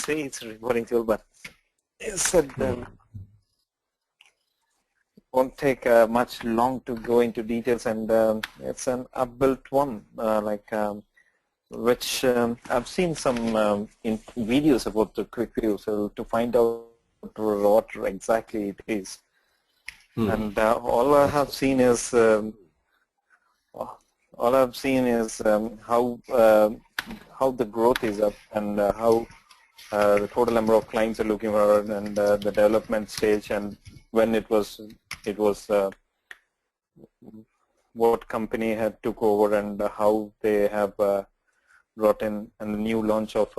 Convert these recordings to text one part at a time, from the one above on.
say it's a reporting tool, but it said won't take much long to go into details, and it's an upbuilt one, which I've seen some in videos about the Qlikview, so to find out what exactly it is. And all I have seen is how the growth is up, and how the total number of clients are looking for, and the development stage, and when it was what company had took over, and how they have brought in, and the new launch of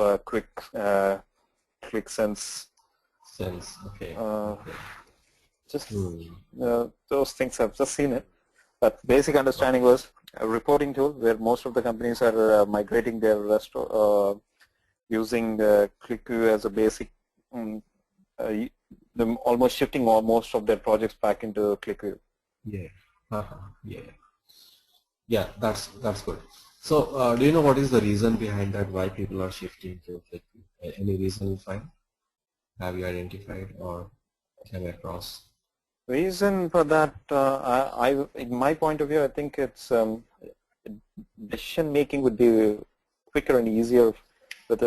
QlikSense. Okay. Just those things I've just seen it, but basic understanding was a reporting tool where most of the companies are migrating their using Qlikview as a basic, almost shifting most of their projects back into Qlikview. Yeah, that's good. So do you know what is the reason behind that, why people are shifting to Qlikview? Any reason you find? Have you identified or came across? Reason for that, in my point of view, I think it's decision making would be quicker and easier with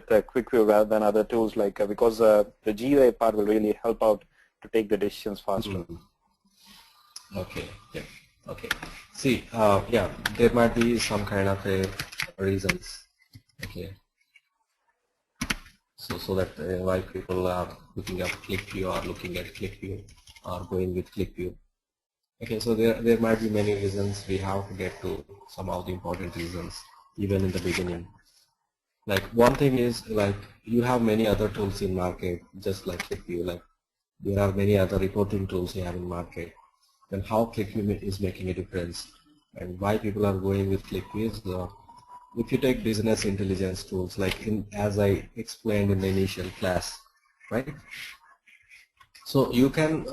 Qlikview rather than other tools, because the GUI part will really help out to take the decisions faster. Okay. Yeah. Okay. See, yeah, there might be some kind of reasons. Okay. So that why people are looking up Qlikview, or looking at Qlikview, or going with Qlikview. Okay, so there might be many reasons. We have to get to some of the important reasons even in the beginning. Like one thing is, like, you have many other tools in market, just like Qlikview. Like there are many other reporting tools you have in market. Then how Qlikview is making a difference, and why people are going with Qlikview is if you take business intelligence tools, like as I explained in the initial class, right? So you can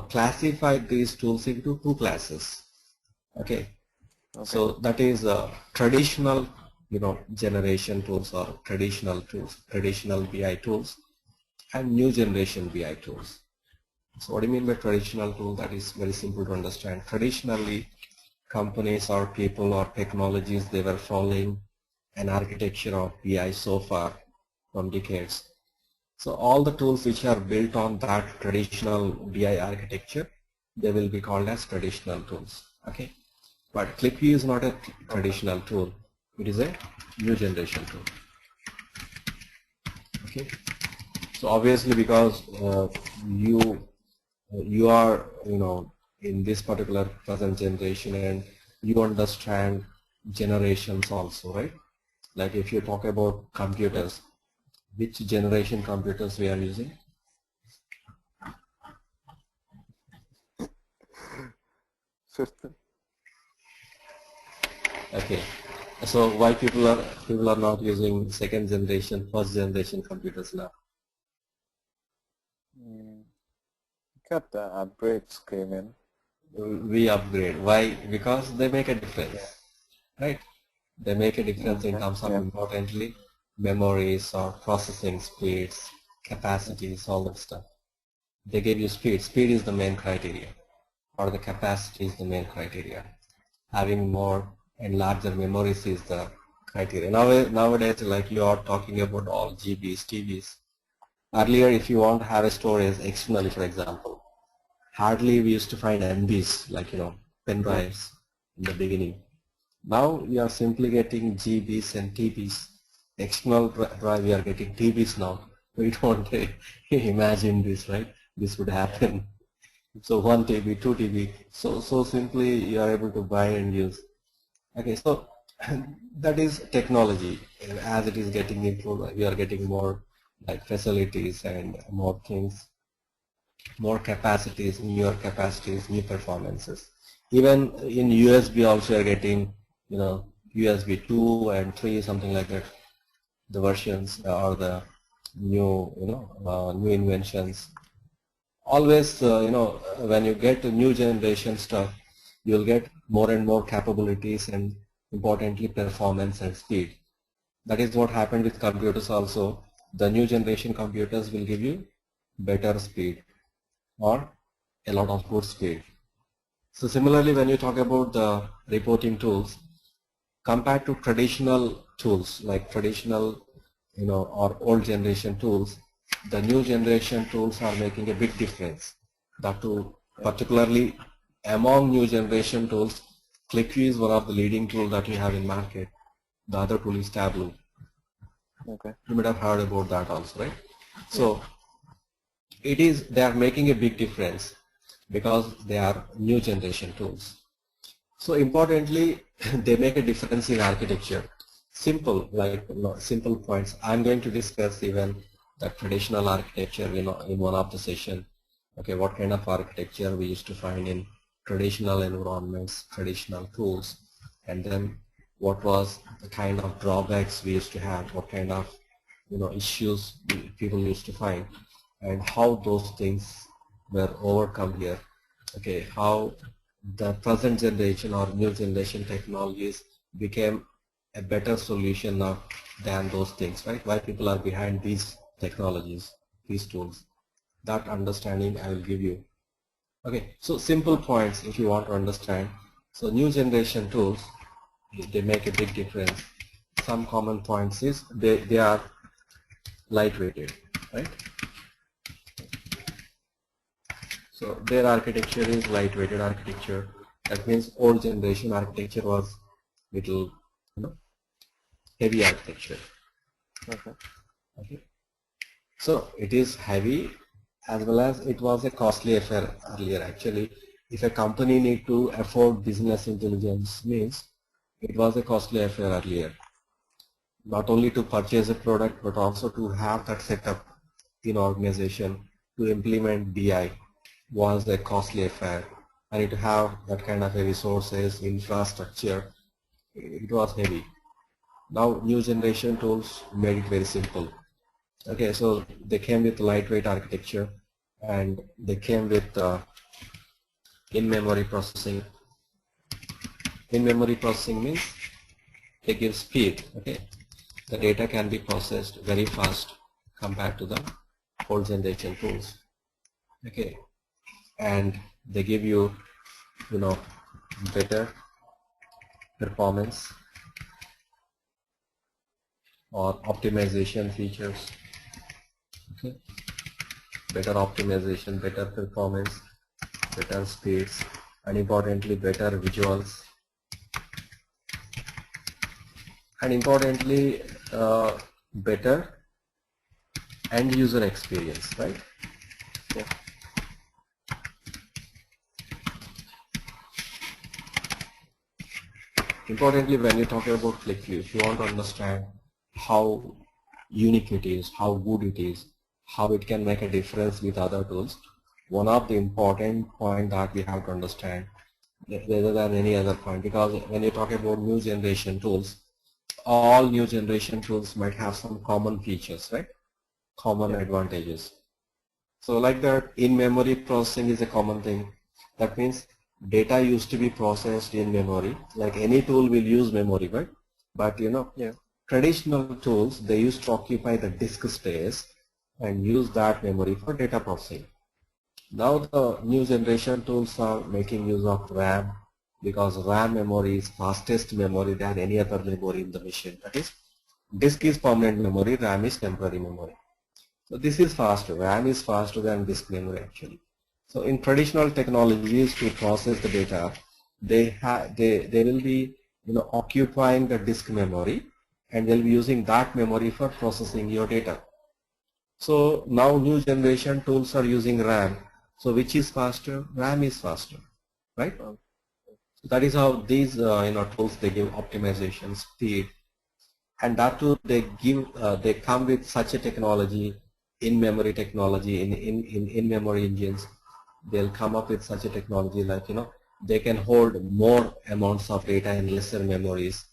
classify these tools into two classes. Okay. So that is traditional generation tools, or traditional tools, traditional BI tools, and new generation BI tools. So what do you mean by traditional tool? That is very simple to understand. Traditionally, companies or people or technologies, they were following an architecture of BI so far from decades. So all the tools which are built on that traditional BI architecture, they will be called as traditional tools. Okay, but Qlikview is not a traditional tool. It is a new generation tool. Okay, so obviously because you are in this particular present generation, and you understand generations also, right? Like if you talk about computers, which generation computers we are using? System. Okay, so why people are not using second generation, first generation computers now? Got the upgrades came in. We upgrade. Why? Because they make a difference, right? They make a difference in terms of, importantly, memories or processing speeds, capacities, all that stuff. They give you speed. Speed is the main criteria, or the capacity is the main criteria. Having more and larger memories is the criteria. Nowadays, like you are talking about all GBs, TBs. Earlier, if you want to have a storage externally, for example, hardly we used to find MBs, like pen drives in the beginning. Now we are simply getting GBs and TBs. External drive, we are getting TBs now. We don't imagine this, right? This would happen. So 1 TB, 2 TB. So simply you are able to buy and use. Okay, so that is technology. And as it is getting improved, we are getting more like facilities and more things, more capacities, newer capacities, new performances. Even in USB also we are getting USB 2 and 3, something like that. The versions or the new new inventions. Always when you get new generation stuff, you'll get more and more capabilities, and importantly performance and speed. That is what happened with computers also. The new generation computers will give you better speed or a lot of good speed. So similarly, when you talk about the reporting tools, compared to traditional tools like traditional, or old generation tools, the new generation tools are making a big difference. That too, particularly among new generation tools, Qlikview is one of the leading tools that you have in market. The other tool is Tableau. Okay. You might have heard about that also, right? So they are making a big difference because they are new generation tools. So importantly, they make a difference in architecture. Simple, simple points. I'm going to discuss even the traditional architecture, in one of the session. Okay, what kind of architecture we used to find in traditional environments, traditional tools, and then what was the kind of drawbacks we used to have, what kind of issues people used to find, and how those things were overcome here. Okay, how the present generation or new generation technologies became a better solution now than those things, right? Why people are behind these technologies, these tools. That understanding I will give you. Okay, so simple points if you want to understand. So new generation tools, they make a big difference. Some common points is they are lightweighted, right? So their architecture is lightweighted architecture. That means old generation architecture was little, heavy architecture. Okay. So it is heavy as well as it was a costly affair earlier. Actually, if a company need to afford business intelligence means it was a costly affair earlier. Not only to purchase a product but also to have that setup in organization to implement BI was a costly affair. I need to have that kind of a resources, infrastructure. It was heavy. Now new generation tools made it very simple. Okay, so they came with lightweight architecture and they came with in-memory processing. In-memory processing means they give speed. Okay, the data can be processed very fast compared to the old generation tools. Okay, and they give you, better performance or optimization features. Okay, better optimization, better performance, better speeds, and importantly better visuals, and importantly better end user experience, right? Yeah. Importantly, when you talk about Qlikview, if you want to understand how unique it is, how good it is, how it can make a difference with other tools, one of the important point that we have to understand rather than any other point, because when you talk about new generation tools, all new generation tools might have some common features, right? Common advantages. So like that, in-memory processing is a common thing. That means data used to be processed in memory. Like any tool will use memory, right? But traditional tools, they used to occupy the disk space and use that memory for data processing. Now the new generation tools are making use of RAM because RAM memory is fastest memory than any other memory in the machine. That is, disk is permanent memory, RAM is temporary memory. So this is faster. RAM is faster than disk memory actually. So in traditional technologies to process the data, they will be occupying the disk memory and they'll be using that memory for processing your data. So now new generation tools are using RAM. So which is faster? RAM is faster, right? So that is how these tools, they give optimization, speed, and that too they come with such a technology, in-memory technology, in-memory engines. They'll come up with such a technology like they can hold more amounts of data in lesser memories.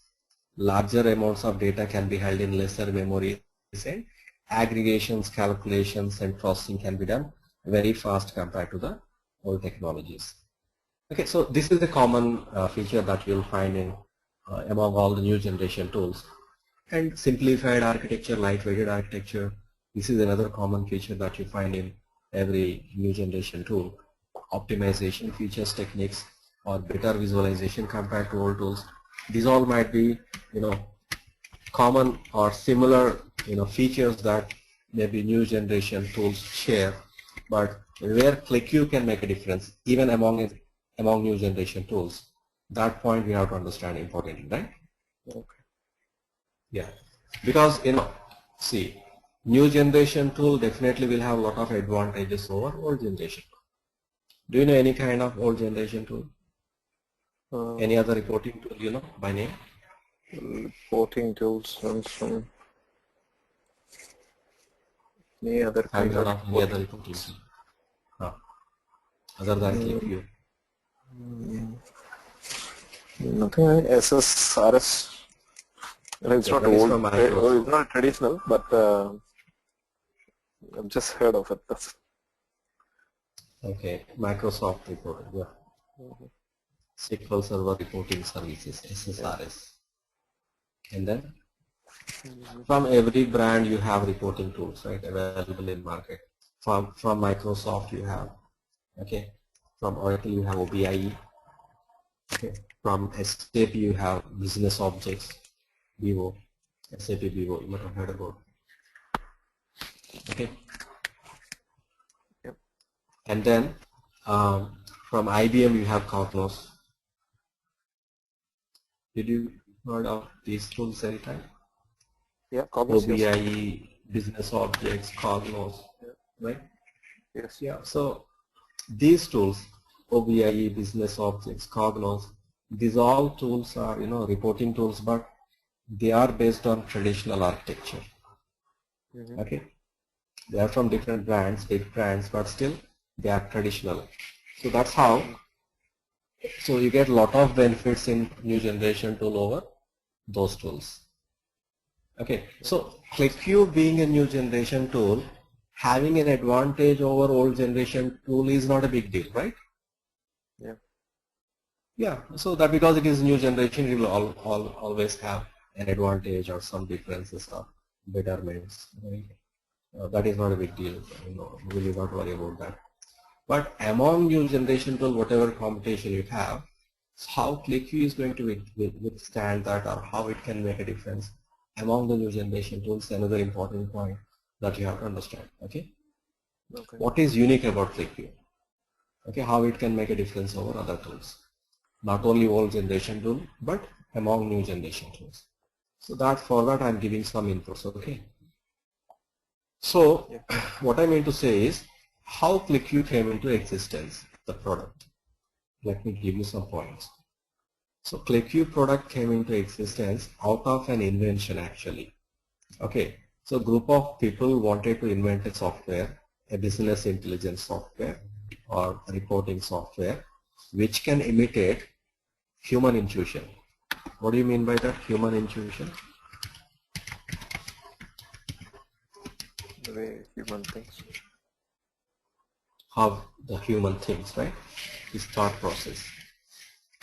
Larger amounts of data can be held in lesser memories, and aggregations, calculations, and processing can be done very fast compared to the old technologies. Okay, so this is a common feature that you'll find in among all the new generation tools. And simplified architecture, lightweighted architecture, this is another common feature that you find in every new generation tool. Optimization features, techniques, or better visualization compared to old tools. These all might be, common or similar, features that maybe new generation tools share. But where Qlikview can make a difference, even among new generation tools, that point we have to understand importantly, right? Okay. Yeah, because see, new generation tool definitely will have a lot of advantages over old generation. Do you know any kind of old generation tool? Any other reporting tool by name? Reporting tools and some any other Have kind you heard of of any other reporting tool? Other than Qlikview? Nothing. SSRS. It's not That is old. from Microsoft. It's not traditional, but I've just heard of it. That's Okay, Microsoft reporting. Yeah. SQL Server Reporting Services, SSRS. And then from every brand you have reporting tools, right, available in market. From Microsoft you have, okay. From Oracle you have OBIE. Okay. From SAP you have Business Objects, BO, SAP BO. You might have heard about. Okay. Yep. And then from IBM you have Cognos. Did you heard of these tools anytime? Yeah, Cognos, yes. OBIE, Business Objects, Cognos, right? Yes. Yeah. So these tools, OBIE, Business Objects, Cognos, these all tools are reporting tools, but they are based on traditional architecture. Okay. They are from different brands, big brands, but still they are traditional. So that's how. So you get a lot of benefits in new generation tool over those tools. Okay, so Qlikview being a new generation tool, having an advantage over old generation tool is not a big deal, right? Yeah. Yeah, so that because it is new generation, it will always have an advantage or some differences or betterments. Right? That is not a big deal. Really not worry about that. But among new generation tool, whatever competition you have, how Qlikview is going to withstand that, or how it can make a difference among the new generation tools, another important point that you have to understand. Okay. What is unique about Qlikview? Okay, how it can make a difference over other tools, not only old generation tool, but among new generation tools. So that for that I'm giving some inputs. Okay. So what I mean to say is how Qlikview came into existence, the product. Let me give you some points. So Qlikview product came into existence out of an invention actually. Okay, so a group of people wanted to invent a software, a business intelligence software or reporting software which can imitate human intuition. What do you mean by that, human intuition? The way human thinks. How the human thinks, right? His thought process.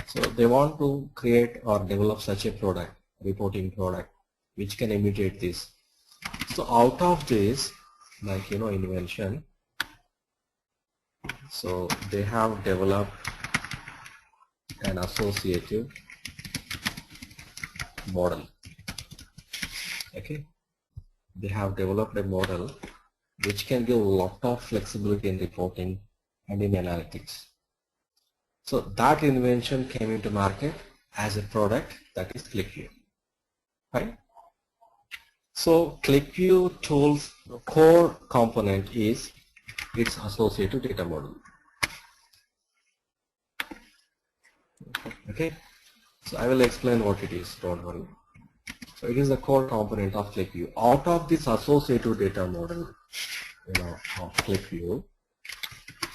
So they want to create or develop such a product, reporting product, which can imitate this. So out of this, like invention, so they have developed an associative model. Okay, they have developed a model which can give a lot of flexibility in reporting and in analytics. So that invention came into market as a product, that is Qlikview, right? So Qlikview tool's core component is its associative data model. Okay, so I will explain what it is, don't worry. So it is the core component of Qlikview. Out of this associative data model, of Qlikview,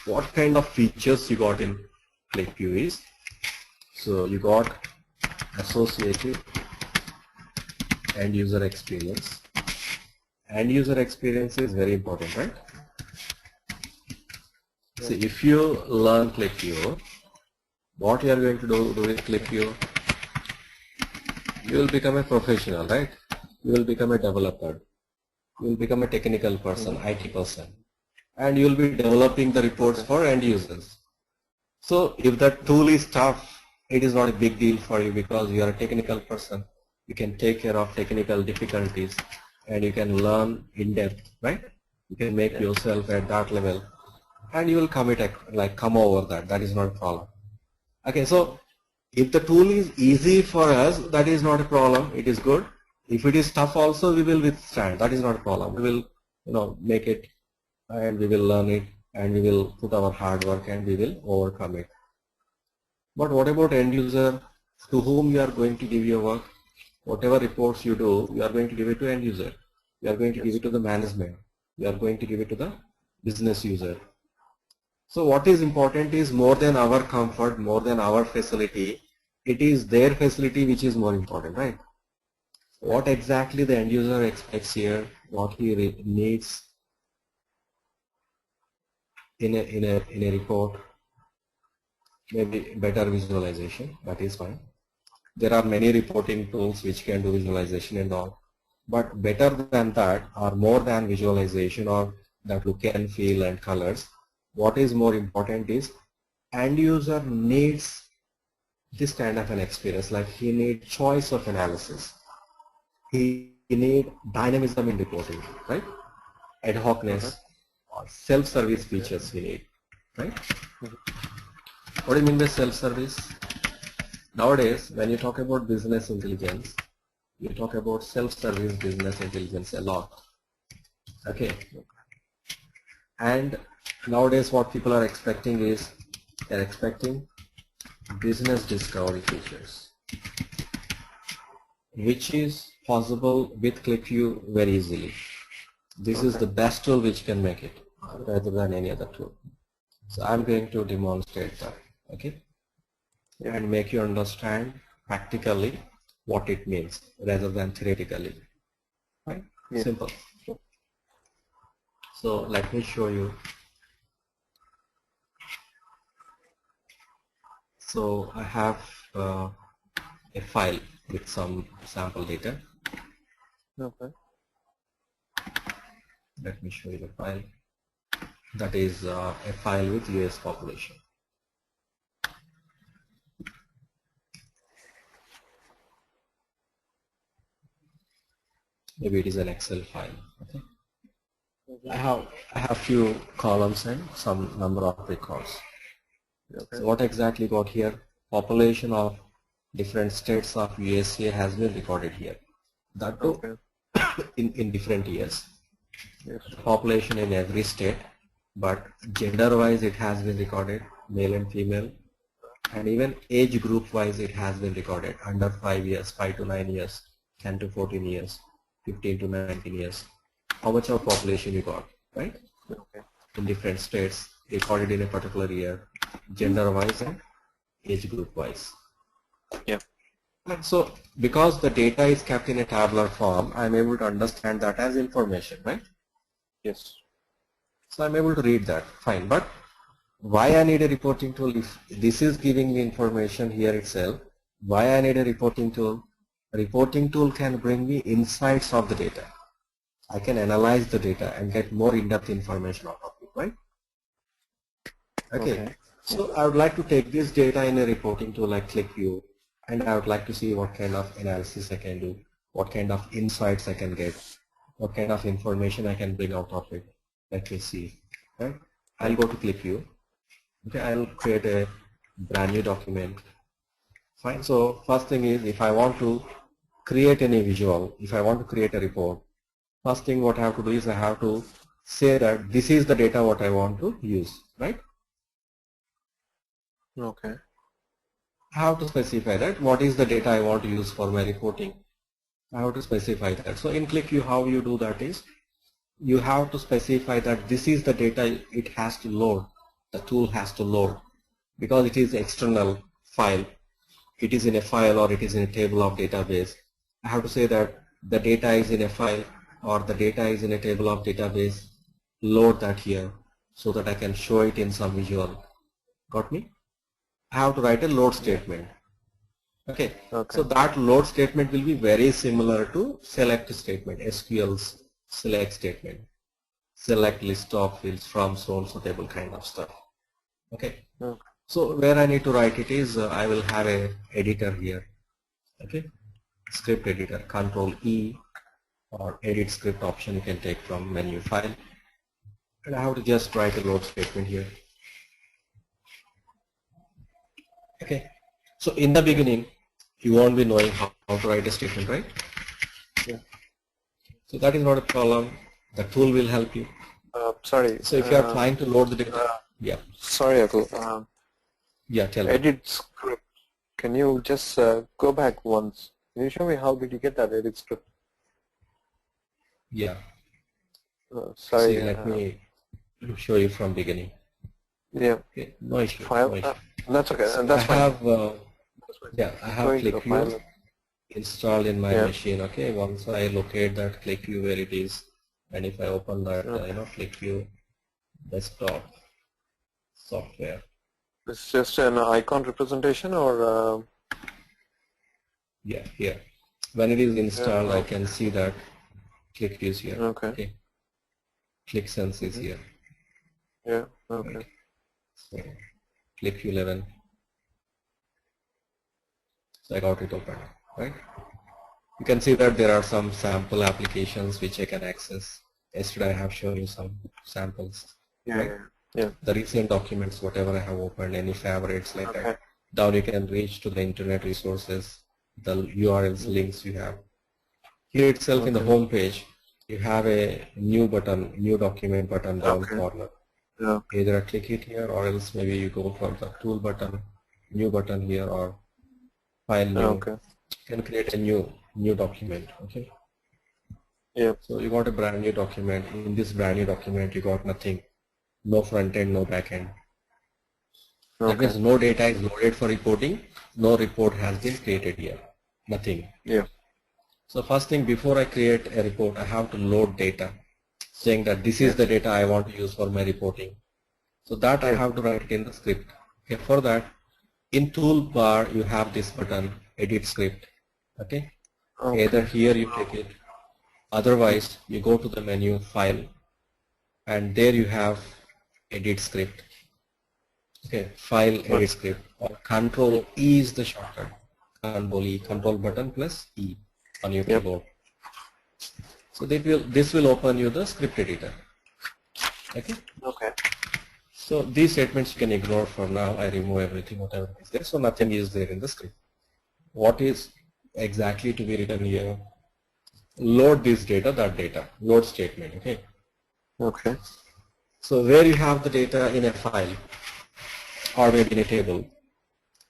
what kind of features you got in Qlikview is, so you got associative and user experience. And user experience is very important, right? See, if you learn Qlikview, what you are going to do with Qlikview, you will become a professional, right? you will become a developer, you will become a technical person, IT person, and you will be developing the reports for end users. So if the tool is tough, it is not a big deal for you because you are a technical person. You can take care of technical difficulties and you can learn in depth, right? You can make yourself at that level and you will come over that. That is not a problem. Okay, so if the tool is easy for us, that is not a problem. It is good. If it is tough also, we will withstand. That is not a problem. We will, make it and we will learn it and we will put our hard work and we will overcome it. But what about end user to whom you are going to give your work? Whatever reports you do, you are going to give it to end user. You are going to give it to the management. You are going to give it to the business user. So what is important is more than our comfort, more than our facility, it is their facility which is more important, right? What exactly the end user expects here, what he needs in a report, maybe better visualization, that is fine. There are many reporting tools which can do visualization and all, but better than that or more than visualization or that look and feel and colors, what is more important is end user needs this kind of an experience, like he needs choice of analysis, he needs dynamism in reporting, right? Ad hocness or self-service features we need, right? What do you mean by self-service? Nowadays, when you talk about business intelligence, you talk about self-service business intelligence a lot. Okay. And nowadays what people are expecting is, they're expecting business discovery features, which is possible with Qlikview very easily. This is the best tool which can make it, rather than any other tool. So I'm going to demonstrate that, okay? And make you understand practically what it means rather than theoretically, right? Yeah. Simple. So let me show you. So I have a file with some sample data. Okay. Let me show you the file. That is a file with US population. Maybe it is an Excel file. Okay. I have few columns and some number of records. Okay. So what exactly got here? Population of different states of USA has been recorded here. That too, okay. in different years. Yes. Population in every state, but gender-wise it has been recorded, male and female, and even age group-wise it has been recorded, under 5 years, 5 to 9 years, 10 to 14 years, 15 to 19 years. How much of population you got, right? Okay. In different states, recorded in a particular year, gender-wise and age group-wise. Yeah. And so, because the data is kept in a tabular form, I'm able to understand that as information, right? Yes. So I'm able to read that, fine. But why I need a reporting tool? If this is giving me information here itself, why I need a reporting tool? A reporting tool can bring me insights of the data. I can analyze the data and get more in-depth information out of it, right? Okay. So I would like to take this data in a reporting tool like Qlikview, and I would like to see what kind of analysis I can do, what kind of insights I can get, what kind of information I can bring out of it. Let me see. Right? I'll go to Qlikview. Okay, I'll create a brand new document. Fine. So first thing is, if I want to create any visual, if I want to create a report, first thing what I have to do is I have to say that this is the data what I want to use, right? Okay. I have to specify that what is the data I want to use for my reporting. I have to specify that. So in Qlikview, how you do that is, you have to specify that this is the data it has to load. The tool has to load because it is external file. It is in a file or it is in a table of database. I have to say that the data is in a file or the data is in a table of database. Load that here so that I can show it in some visual. Got me? I have to write a load statement. Okay. Okay. So that load statement will be very similar to select statement, SQL's select statement. Select list of fields from so and so table kind of stuff. Okay. Okay. So where I need to write it is I will have a editor here. Okay. Script editor, Control E or edit script option you can take from menu file. And I have to just write a load statement here. Okay. So in the beginning, you won't be knowing how to write a statement, right? Yeah. So that is not a problem. The tool will help you. Sorry. So if you are trying to load the data, yeah. Sorry, Atul. Yeah, tell me. Edit script. Can you just go back once? Can you show me how did you get that edit script? Yeah. Sorry. See, let me show you from beginning. Yeah. Okay. No issue. File. No issue. That's okay. So That's fine. I have Going to the Qlikview file. installed in my Yeah. machine. Okay. Once I locate that Qlikview where it is, and if I open that, Okay. Qlikview desktop software. It's just an icon representation, or Yeah, here. When it is installed, I okay. can see that Qlikview is here. Okay. QlikSense is here. Yeah. Okay. Right. So Qlikview 11. So I got it open, right? You can see that there are some sample applications which I can access. Yesterday I have shown you some samples. Yeah. Right? Yeah. The recent documents, whatever I have opened, any favorites like Okay. that. Down you can reach to the internet resources, the URLs, links you have. Here itself in the home page, you have a new button, new document button down corner. Yeah. Either click it here or else maybe you go for the tool button, new button here or file new. Okay. You can create a new document. Okay. Yeah. So you got a brand new document. In this brand new document, you got nothing, no front end, no back end. Okay. That means no data is loaded for reporting. No report has been created here. Nothing. Yeah. So first thing, before I create a report, I have to load data, saying that this is the data I want to use for my reporting. So that I have to write it in the script. Okay. For that, in toolbar you have this button, edit script. Okay. Either here you take it, otherwise you go to the menu file, and there you have edit script. Okay, file edit script, or Control E is the shortcut. Control E, Control button plus E on your keyboard. So this will open you the script editor. Okay. Okay. So these statements you can ignore for now. I remove everything whatever is there. So nothing is there in the script. What is exactly to be written here? Load this data, that data. Load statement. Okay. Okay. So where you have the data in a file or maybe in a table.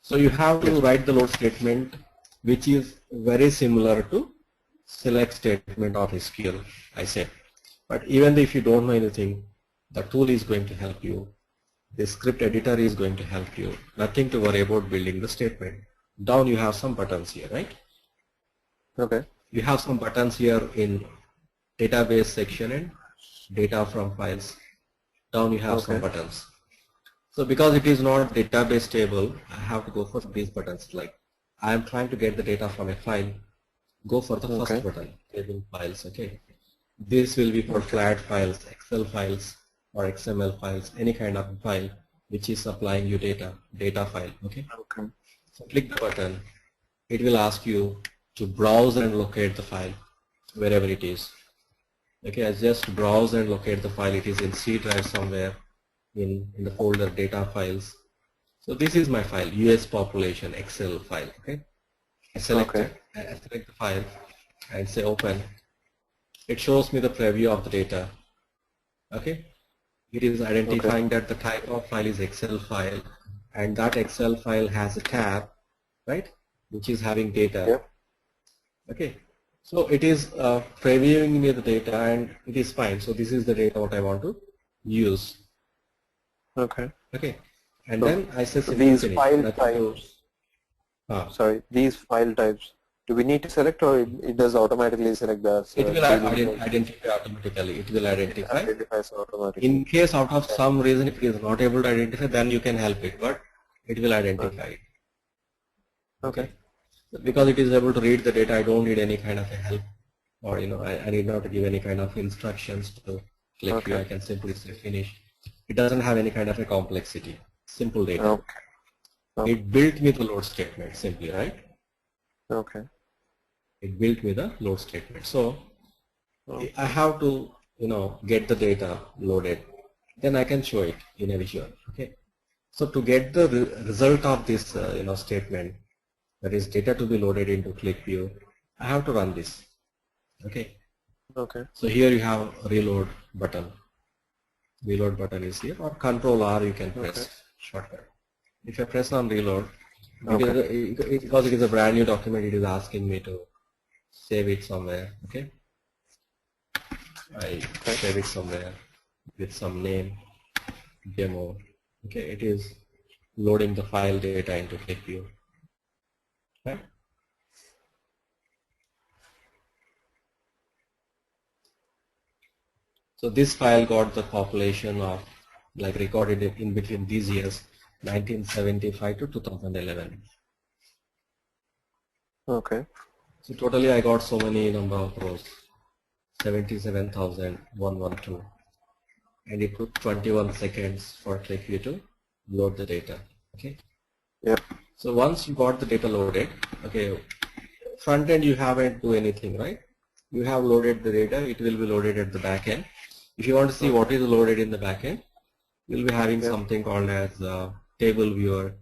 So you have to write the load statement which is very similar to select statement of SQL, I said. But even if you don't know anything, the tool is going to help you. The script editor is going to help you. Nothing to worry about building the statement. Down you have some buttons here, right? Okay. You have some buttons here in database section and data from files. Down you have some buttons. So because it is not database table, I have to go for these buttons. Like I am trying to get the data from a file, go for the first button, table files. Okay. This will be for flat files, Excel files or XML files, any kind of file which is supplying you data file. Okay. Okay. So click the button. It will ask you to browse and locate the file wherever it is. Okay, I just browse and locate the file. It is in C drive somewhere in the folder data files. So this is my file, US population Excel file. Okay, I select it. I select the file and say open. It shows me the preview of the data. Okay, it is identifying that the type of file is Excel file, and that Excel file has a tab, right, which is having data. Okay, so it is previewing me the data and it is fine. So this is the data what I want to use. Okay. Okay, and then I say these file types. Sorry, these file types. Do we need to select, or it does automatically select the? It will identify automatically. It will identify. It identifies automatically. In case out of some reason if it is not able to identify, then you can help it, but it will identify it. Okay. Because it is able to read the data, I don't need any kind of a help, or I need not to give any kind of instructions to Qlikview. Okay. I can simply say finish. It doesn't have any kind of a complexity. Simple data. Okay. Okay. It built me the load statement simply, right? Okay. It built me the load statement. So Okay. I have to get the data loaded, then I can show it in a visual. Okay. So to get the result of this statement, that is data to be loaded into Qlikview, I have to run this. Okay. Okay. So here you have reload button. Reload button is here, or Control R you can press shortcut. If I press on reload, because it is a brand new document, it is asking me to save it somewhere. Okay. I save it somewhere with some name, demo. Okay, it is loading the file data into Qlikview. Right? So this file got the population of, like, recorded in between these years, 1975 to 2011. Okay. So totally I got so many number of rows, 77,112. And it took 21 seconds for Qlikview to load the data. Okay. Yep. So once you got the data loaded, okay, front end you haven't do anything, right? You have loaded the data, it will be loaded at the back end. If you want to see what is loaded in the back end, we'll be having something called as table viewer.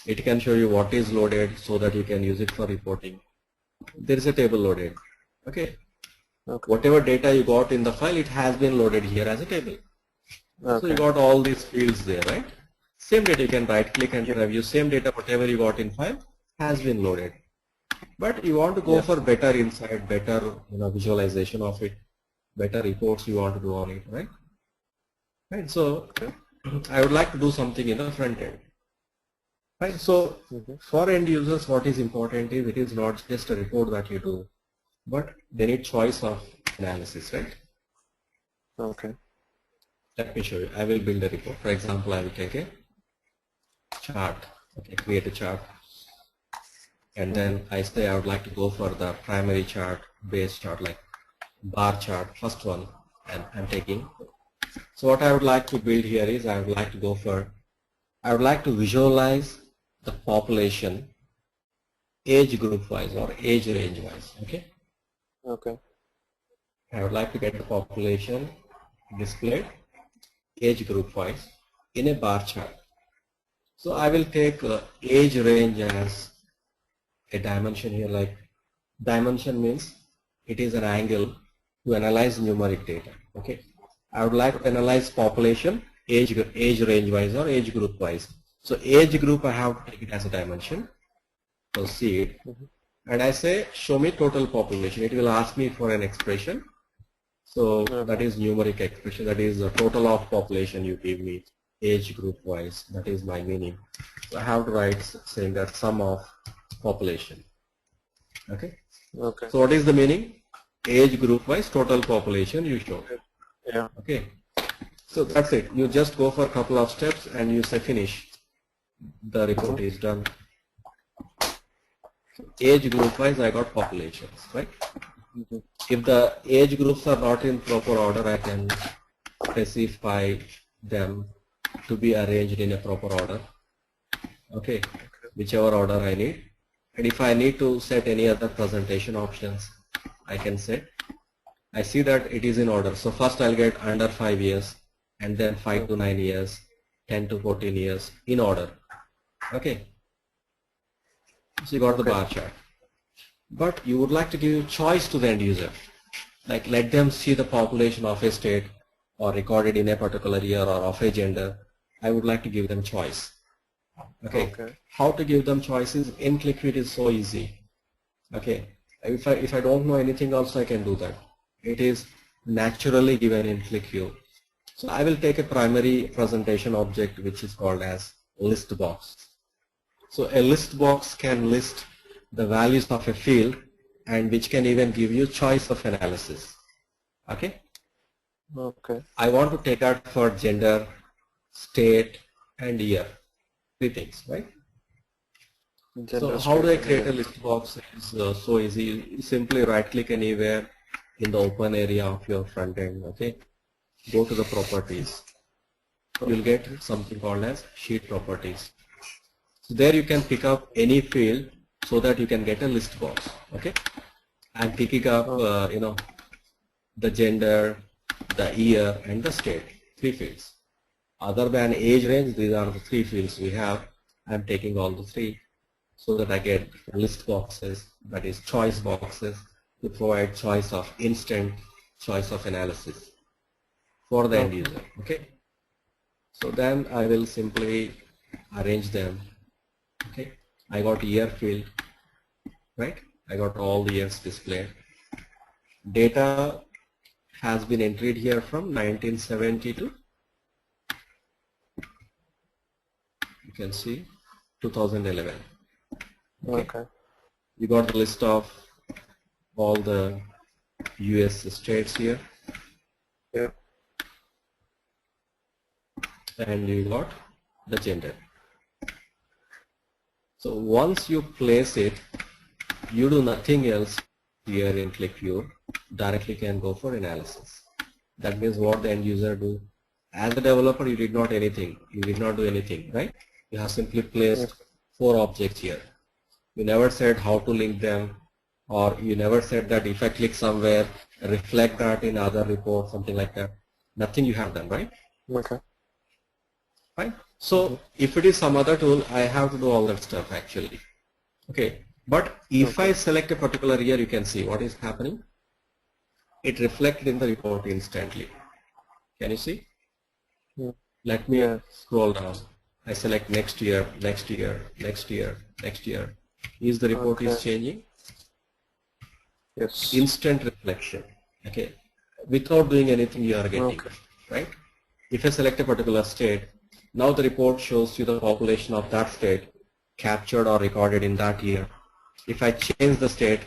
It can show you what is loaded so that you can use it for reporting. There is a table loaded. Okay. Whatever data you got in the file, it has been loaded here as a table. So you got all these fields there, right? Same data, you can right click and review. Same data, whatever you got in file has been loaded. But you want to go for better insight, better visualization of it, better reports you want to do on it, right? Right. So I would like to do something in the front end. Right. So for end users, what is important is it is not just a report that you do, but they need choice of analysis, right? Okay. Let me show you. I will build a report. For example, I will take a chart. Okay, create a chart. And then I say I would like to go for the primary chart, base chart, like bar chart, first one, and I'm taking. So what I would like to build here is I would like to visualize the population age group wise or age range wise. Okay. Okay. I would like to get the population displayed age group wise in a bar chart. So I will take age range as a dimension here, like dimension means it is an angle to analyze numeric data. Okay. I would like to analyze population age range wise or age group wise. So age group I have to take it as a dimension. Proceed. And I say show me total population. It will ask me for an expression. So that is numeric expression. That is the total of population you give me age group wise. That is my meaning. So I have to write saying that sum of population. Okay. Okay. So what is the meaning? Age group wise total population you show. Yeah. Okay. So that's it. You just go for a couple of steps and you say finish. The report is done. Age group wise I got populations, right? If the age groups are not in proper order, I can specify them to be arranged in a proper order. Okay. Whichever order I need. And if I need to set any other presentation options, I can set. I see that it is in order. So first I'll get under 5 years, and then 5 to 9 years, 10 to 14 years in order. Okay. So you got the bar chart. But you would like to give choice to the end user. Like let them see the population of a state or recorded in a particular year or of a gender. I would like to give them choice. Okay. How to give them choices in Qlikview it is so easy. Okay. If I don't know anything else, I can do that. It is naturally given in Qlikview. So I will take a primary presentation object which is called as list box. So a list box can list the values of a field and which can even give you choice of analysis. Okay. Okay. I want to take out for gender, state and year. 3 things, right? So how do I create a list box? It's so easy. You simply right click anywhere in the open area of your front end. Okay, go to the properties. You'll get something called as sheet properties. So there you can pick up any field so that you can get a list box. Okay, I'm picking up the gender, the year, and the state, 3 fields. Other than age range, these are the 3 fields we have. I'm taking all the 3 so that I get list boxes, that is choice boxes, to provide choice of instant, choice of analysis for the end user. Okay. So then I will simply arrange them. Okay. I got year field, right? I got all the years displayed. Data has been entered here from 1972. You can see 2011. Okay. You got the list of all the US states here. Yeah. And you got the gender. So once you place it, you do nothing else here in Qlikview, directly can go for analysis. That means what the end user do. As a developer, you did not anything. You did not do anything, right? You have simply placed 4 objects here. You never said how to link them, or you never said that if I click somewhere, reflect that in other report, something like that. Nothing you have done, right? Okay. Fine. So if it is some other tool, I have to do all that stuff actually. Okay. But if I select a particular year, you can see what is happening. It reflects in the report instantly. Can you see? Let me scroll down. I select next year, next year, next year, next year. Is the report is changing? Yes. Instant reflection. Okay. Without doing anything, you are getting right. If I select a particular state, now the report shows you the population of that state captured or recorded in that year. If I change the state,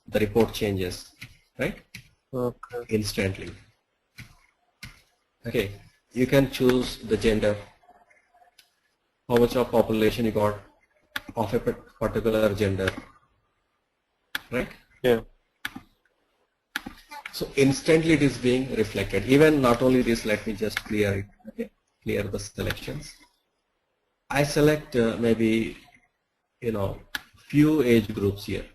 the report changes, right? Okay. Instantly. Okay. You can choose the gender, how much of population you got of a particular gender, right? Yeah. So instantly it is being reflected. Even not only this, let me just clear it. Okay. Clear the selections. I select maybe few age groups here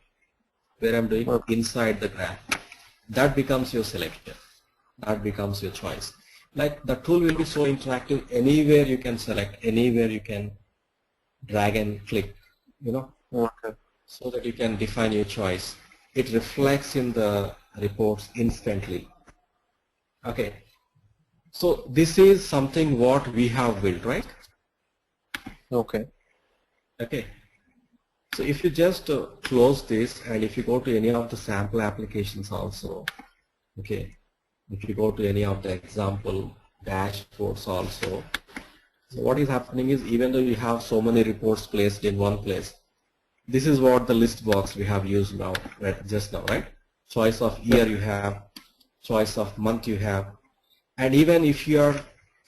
where I'm doing inside the graph. That becomes your selection. That becomes your choice. Like the tool will be so interactive, anywhere you can select, anywhere you can drag and click, so that you can define your choice. It reflects in the reports instantly. Okay. So this is something what we have built, right? Okay. Okay. So if you just close this, and if you go to any of the sample applications also, okay, if you go to any of the example dashboards also, so what is happening is, even though you have so many reports placed in one place, this is what the list box we have used now, right, just now, right? Choice of year you have, choice of month you have, and even if you are,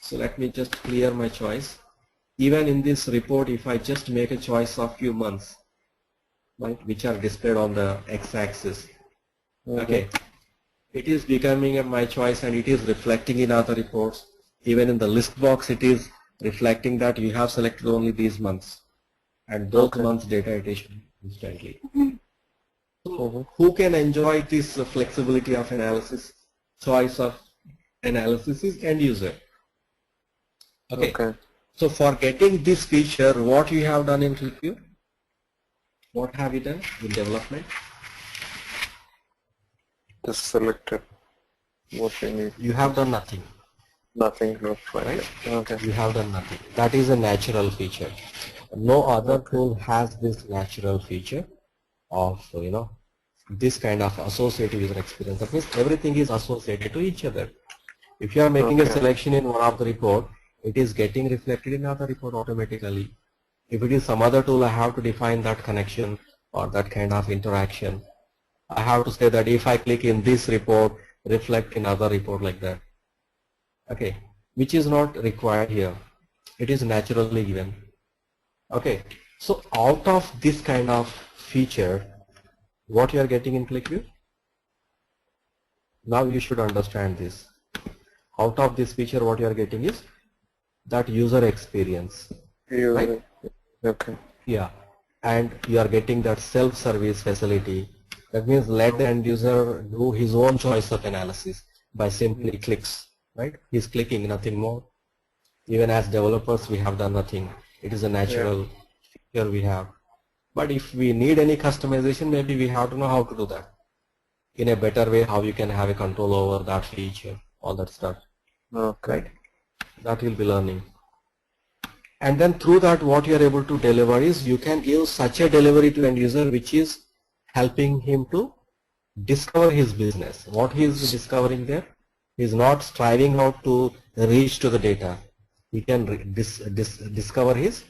so let me just clear my choice. Even in this report, if I just make a choice of few months, right, which are displayed on the x-axis, okay, it is becoming my choice and it is reflecting in other reports. Even in the list box, it is reflecting that you have selected only these months, and those months data it is instantly. So who can enjoy this flexibility of analysis, choice of analysis is end user. Okay. So for getting this feature, what you have done in Qlikview? What have you done in development? Just selected what you need. You have done nothing. Nothing, right? Okay. You have done nothing. That is a natural feature. No other tool has this natural feature of this kind of associative user experience. That means everything is associated to each other. If you are making a selection in one of the report, it is getting reflected in another report automatically. If it is some other tool, I have to define that connection or that kind of interaction. I have to say that if I click in this report, reflect in other report like that. Okay, which is not required here. It is naturally given. Okay, So out of this kind of feature, what you are getting in Qlikview? Now you should understand this. Out of this feature, what you are getting is that user experience, right? Okay. Yeah, and you are getting that self-service facility. That means let the end user do his own choice of analysis by simply clicks, right? He's clicking, nothing more. Even as developers, we have done nothing. It is a natural feature we have. But if we need any customization, maybe we have to know how to do that in a better way, how you can have a control over that feature, all that stuff. Okay. Right? That will be learning. And then through that, what you are able to deliver is you can give such a delivery to end user which is helping him to discover his business. What he is discovering there? He is not striving out to reach to the data. He can discover his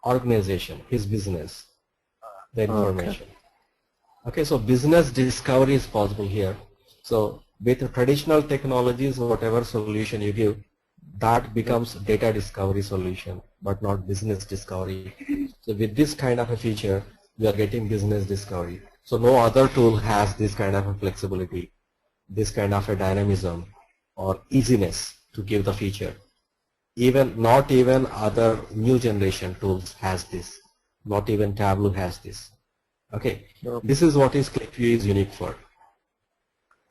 organization, his business, the information. Okay, so business discovery is possible here. So with traditional technologies, whatever solution you give, that becomes data discovery solution, but not business discovery. So with this kind of a feature, we are getting business discovery. So no other tool has this kind of a flexibility, this kind of a dynamism or easiness to give the feature. Not even other new generation tools has this. Not even Tableau has this. Okay, this is what is Qlikview is unique for.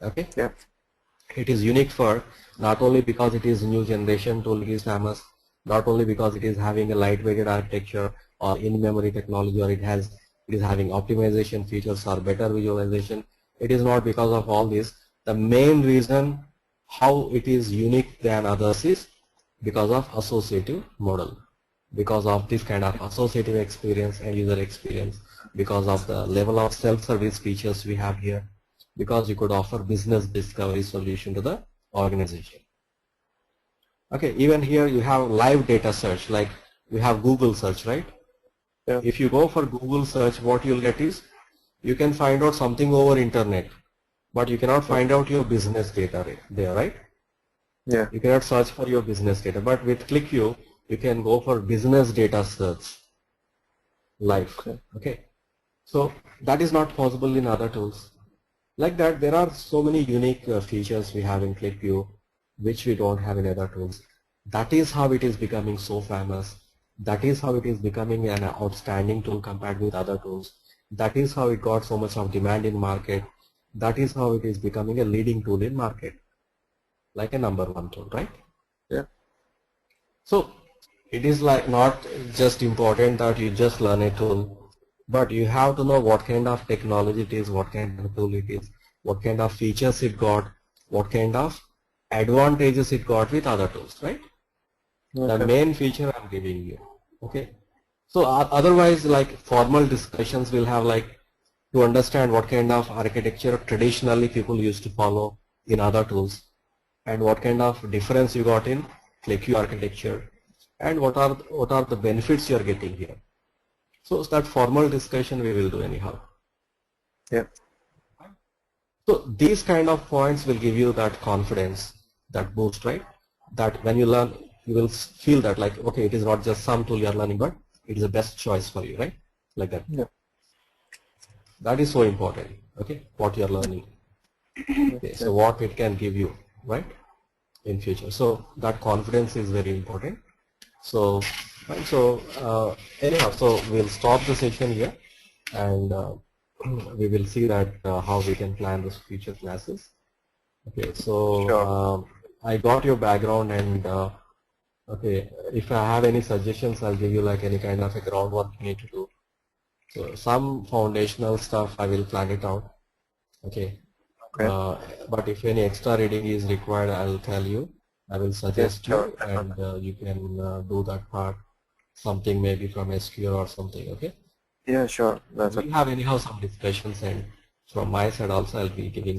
Okay, yeah, it is unique for not only because it is new generation tool, it is famous, not only because it is having a lightweighted architecture or in-memory technology, or it is having optimization features or better visualization. It is not because of all this. The main reason how it is unique than others is because of associative model, because of this kind of associative experience and user experience, because of the level of self-service features we have here, because you could offer business discovery solution to the organization. Okay, even here you have live data search, like we have Google search, right? yeah. If you go for Google search, what you'll get is you can find out something over internet, but you cannot find out your business data there, right? Yeah. You cannot search for your business data, but with Qlikview, you can go for business data search live. Okay. So that is not possible in other tools. Like that, there are so many unique features we have in Qlikview which we don't have in other tools. That is how it is becoming so famous. That is how it is becoming an outstanding tool compared with other tools. That is how it got so much of demand in market. That is how it is becoming a leading tool in market, like a #1 tool, right? Yeah. So it is like not just important that you just learn a tool, but you have to know what kind of technology it is, what kind of tool it is, what kind of features it got, what kind of advantages it got with other tools, right? The main feature I'm giving you. Okay. So otherwise, like formal discussions will have like to understand what kind of architecture traditionally people used to follow in other tools, and what kind of difference you got in Qlikview architecture, and what are the benefits you are getting here. So that formal discussion we will do anyhow. Yeah. So these kind of points will give you that confidence, that boost, right? That when you learn, you will feel that like, okay, it is not just some tool you are learning, but it is the best choice for you, right? Like that. Yeah. That is so important. Okay, what you are learning. Okay, so what it can give you, right, in future. So that confidence is very important. So, right, so anyhow, so we'll stop the session here, and we will see that how we can plan those future classes. Okay, so I got your background, and okay, if I have any suggestions, I'll give you like any kind of a groundwork you need to do. So some foundational stuff I will plan it out. Okay. But if any extra reading is required, I'll tell you. I will suggest you, and you can do that part. Something maybe from SQL or something. Okay. Yeah, sure. We'll have anyhow some discussions, and from my side also I'll be giving